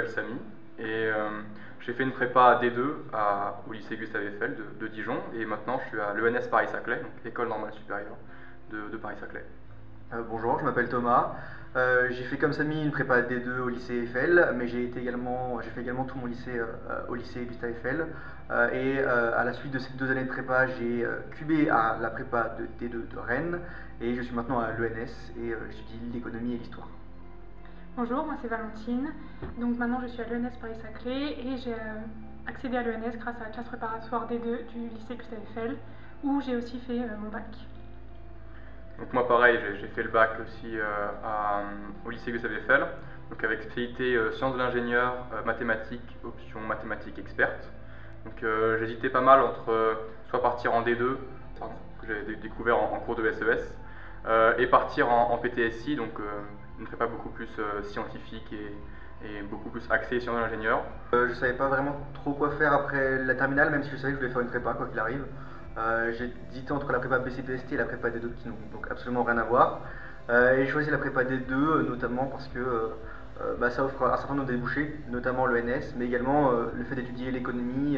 m'appelle Samy et j'ai fait une prépa D2 au lycée Gustave Eiffel de Dijon et maintenant je suis à l'ENS Paris-Saclay, donc École Normale Supérieure de Paris-Saclay. Bonjour, je m'appelle Thomas. J'ai fait comme Samy une prépa D2 au lycée Eiffel, mais j'ai fait également tout mon lycée au lycée Gustave Eiffel. À la suite de ces 2 années de prépa, j'ai cubé à la prépa de D2 de Rennes et je suis maintenant à l'ENS et j'étudie l'économie et l'histoire. Bonjour, moi c'est Valentine. Donc maintenant je suis à l'ENS Paris-Saclay et j'ai accédé à l'ENS grâce à la classe préparatoire D2 du lycée Gustave Eiffel où j'ai aussi fait mon bac. Donc moi pareil, j'ai fait le bac aussi au lycée Gustave Eiffel, donc avec spécialité sciences de l'ingénieur, mathématiques, option mathématiques experte. Donc j'hésitais pas mal entre soit partir en D2, que j'ai découvert en cours de SES, et partir en PTSI, donc une prépa beaucoup plus scientifique et beaucoup plus axée sciences de l'ingénieur. Je savais pas vraiment trop quoi faire après la terminale, même si je savais que je voulais faire une prépa quoi qu'il arrive. J'ai hésité entre la prépa BCPST et la prépa D2 qui n'ont donc absolument rien à voir. Et j'ai choisi la prépa D2 notamment parce que ça offre un certain nombre de débouchés, notamment l'ENS, mais également le fait d'étudier l'économie,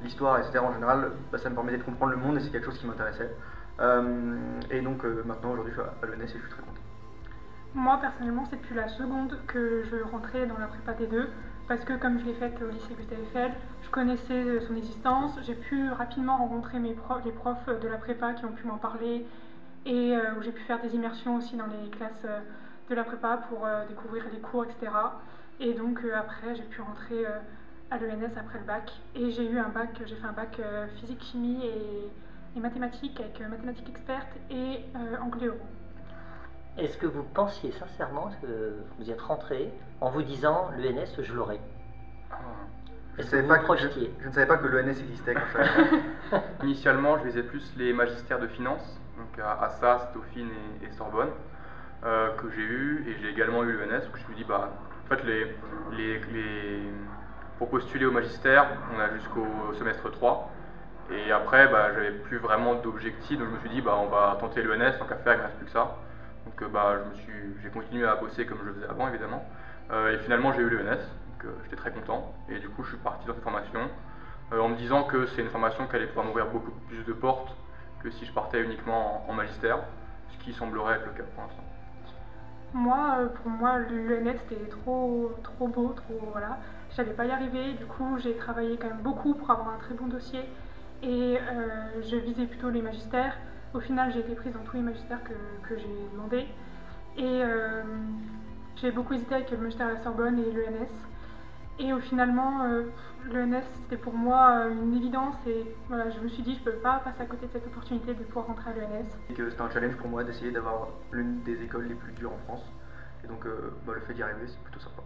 l'histoire, etc. En général, ça me permettait de comprendre le monde et c'est quelque chose qui m'intéressait. Maintenant aujourd'hui je suis à l'ENS et je suis très content. Moi personnellement c'est depuis la seconde que je rentrais dans la prépa D2 parce que comme je l'ai faite au lycée Gustave Eiffel, je connaissais son existence, j'ai pu rapidement rencontrer les profs de la prépa qui ont pu m'en parler et où j'ai pu faire des immersions aussi dans les classes de la prépa pour découvrir les cours, etc. Et donc après j'ai pu rentrer à l'ENS après le bac et j'ai fait un bac physique, chimie et mathématiques avec mathématiques expertes et anglais-euro. Est-ce que vous pensiez sincèrement que vous y êtes rentré en vous disant l'ENS, je l'aurai? Je ne savais pas que l'ENS existait quand je suis arrivé. Initialement, je visais plus les magistères de finance, donc à SAS, Dauphine et Sorbonne, que j'ai eu, et j'ai également eu l'ENS, où je me suis dit, en fait, pour postuler au magistère, on a jusqu'au semestre 3, et après, j'avais plus vraiment d'objectifs, donc je me suis dit, on va tenter l'ENS, tant qu'à faire, il ne me reste plus que ça. Donc j'ai continué à bosser comme je le faisais avant évidemment, et finalement j'ai eu l'ENS, donc j'étais très content, et du coup je suis parti dans cette formation en me disant que c'est une formation qui allait pouvoir m'ouvrir beaucoup plus de portes que si je partais uniquement en magistère, ce qui semblerait être le cas pour l'instant. Pour moi, l'ENS c'était trop beau, voilà. J'allais pas y arriver, du coup j'ai travaillé quand même beaucoup pour avoir un très bon dossier et je visais plutôt les magistères. Au final, j'ai été prise dans tous les magistères que j'ai demandé et j'ai beaucoup hésité avec le magistère à la Sorbonne et l'ENS. Et finalement, l'ENS c'était pour moi une évidence et voilà, je me suis dit je peux pas passer à côté de cette opportunité de pouvoir rentrer à l'ENS. C'était un challenge pour moi d'essayer d'avoir l'une des écoles les plus dures en France et donc le fait d'y arriver c'est plutôt sympa.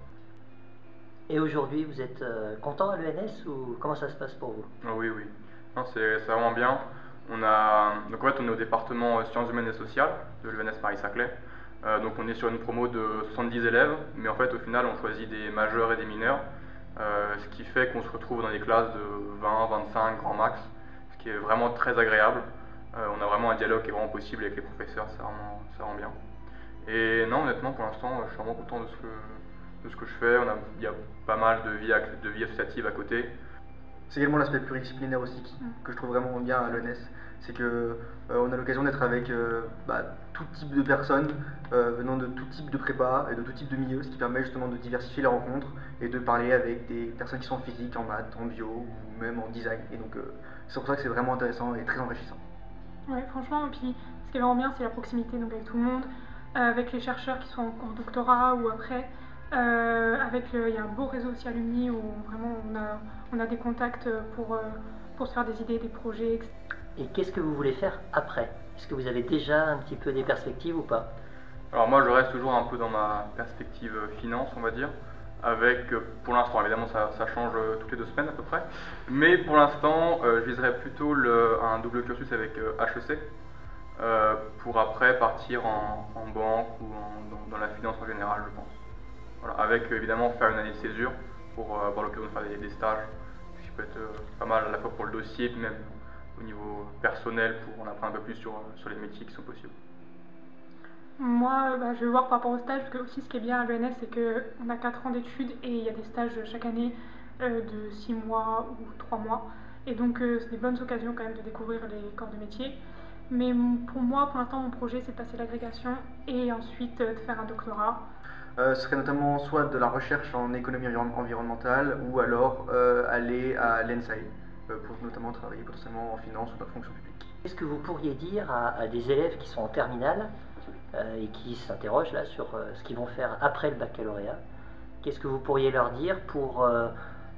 Et aujourd'hui vous êtes content à l'ENS ou comment ça se passe pour vous? Oui, non, c'est vraiment bien. Donc en fait, on est au département sciences humaines et sociales de l'ENS Paris-Saclay. Donc on est sur une promo de 70 élèves, mais en fait au final on choisit des majeurs et des mineurs, ce qui fait qu'on se retrouve dans des classes de 20, 25 grand max, ce qui est vraiment très agréable. On a vraiment un dialogue qui est vraiment possible avec les professeurs, ça rend bien. Et non, honnêtement pour l'instant je suis vraiment content de ce que je fais. Il y a pas mal de vie associative à côté. C'est également l'aspect pluridisciplinaire aussi que je trouve vraiment bien à l'ENS, c'est que on a l'occasion d'être avec tout type de personnes venant de tout type de prépa et de tout type de milieu, ce qui permet justement de diversifier les rencontres et de parler avec des personnes qui sont en physique, en maths, en bio ou même en design. Et donc c'est pour ça que c'est vraiment intéressant et très enrichissant. Ouais, franchement, et puis ce qui est vraiment bien, c'est la proximité donc avec tout le monde, avec les chercheurs qui sont en doctorat ou après. Il y a un beau réseau aussi alumni où vraiment on a des contacts pour se faire des idées, des projets, etc. Et qu'est-ce que vous voulez faire après? Est-ce que vous avez déjà un petit peu des perspectives ou pas? Alors moi je reste toujours un peu dans ma perspective finance on va dire, avec pour l'instant évidemment ça change toutes les 2 semaines à peu près, mais pour l'instant je viserais plutôt un double cursus avec HEC pour après partir en banque ou dans la finance en général je pense. Voilà, avec évidemment faire une année de césure pour avoir l'occasion de faire des stages, ce qui peut être pas mal à la fois pour le dossier et même au niveau personnel pour en apprendre un peu plus sur les métiers qui sont possibles. Moi, je vais voir par rapport au stage, parce que aussi ce qui est bien à l'ENS, c'est qu'on a 4 ans d'études et il y a des stages chaque année de 6 mois ou 3 mois. Et donc c'est des bonnes occasions quand même de découvrir les corps de métier. Mais pour moi, pour l'instant, mon projet, c'est de passer l'agrégation et ensuite de faire un doctorat. Ce serait notamment soit de la recherche en économie environnementale ou alors aller à l'ENSAI pour notamment travailler potentiellement en finance ou dans la fonction publique. Qu'est-ce que vous pourriez dire à des élèves qui sont en terminale et qui s'interrogent là sur ce qu'ils vont faire après le baccalauréat? Qu'est-ce que vous pourriez leur dire pour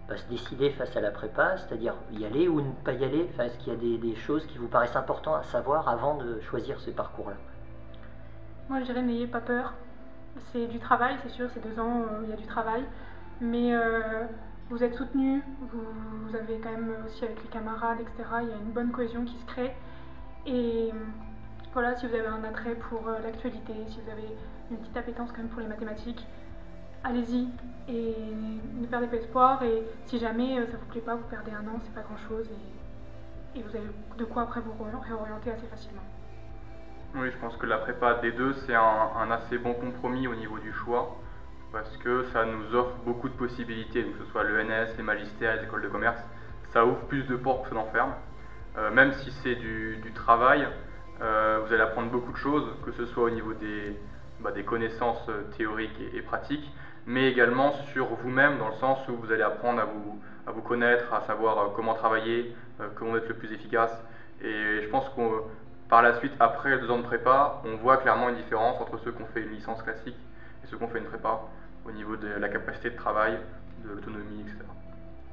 se décider face à la prépa, c'est-à-dire y aller ou ne pas y aller? Enfin, est-ce qu'il y a des choses qui vous paraissent importantes à savoir avant de choisir ce parcours-là? Moi, je dirais n'ayez pas peur. C'est du travail, c'est sûr, c'est 2 ans, il y a du travail. Mais vous êtes soutenus, vous avez quand même aussi avec les camarades, etc. Il y a une bonne cohésion qui se crée. Et voilà, si vous avez un attrait pour l'actualité, si vous avez une petite appétence quand même pour les mathématiques, allez-y et ne perdez pas espoir. Et si jamais ça vous plaît pas, vous perdez 1 an, c'est pas grand chose. Et vous avez de quoi après vous réorienter assez facilement. Oui, je pense que la prépa D2, c'est un assez bon compromis au niveau du choix, parce que ça nous offre beaucoup de possibilités, donc que ce soit l'ENS, les magistères, les écoles de commerce, ça ouvre plus de portes que ça n'enferme. Même si c'est du travail, vous allez apprendre beaucoup de choses, que ce soit au niveau des connaissances théoriques et pratiques, mais également sur vous-même, dans le sens où vous allez apprendre à vous connaître, à savoir comment travailler, comment être le plus efficace. Et je pense qu'on par la suite, après les 2 ans de prépa, on voit clairement une différence entre ceux qui ont fait une licence classique et ceux qui ont fait une prépa, au niveau de la capacité de travail, de l'autonomie, etc.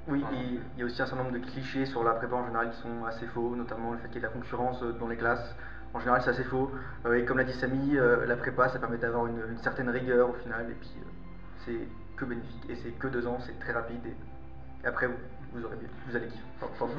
Oui, et il y a aussi un certain nombre de clichés sur la prépa en général qui sont assez faux, notamment le fait qu'il y ait de la concurrence dans les classes. En général, c'est assez faux. Et comme l'a dit Samy, la prépa, ça permet d'avoir une certaine rigueur au final, et puis c'est que bénéfique. Et c'est que 2 ans, c'est très rapide, et après, vous allez kiffer. Pardon.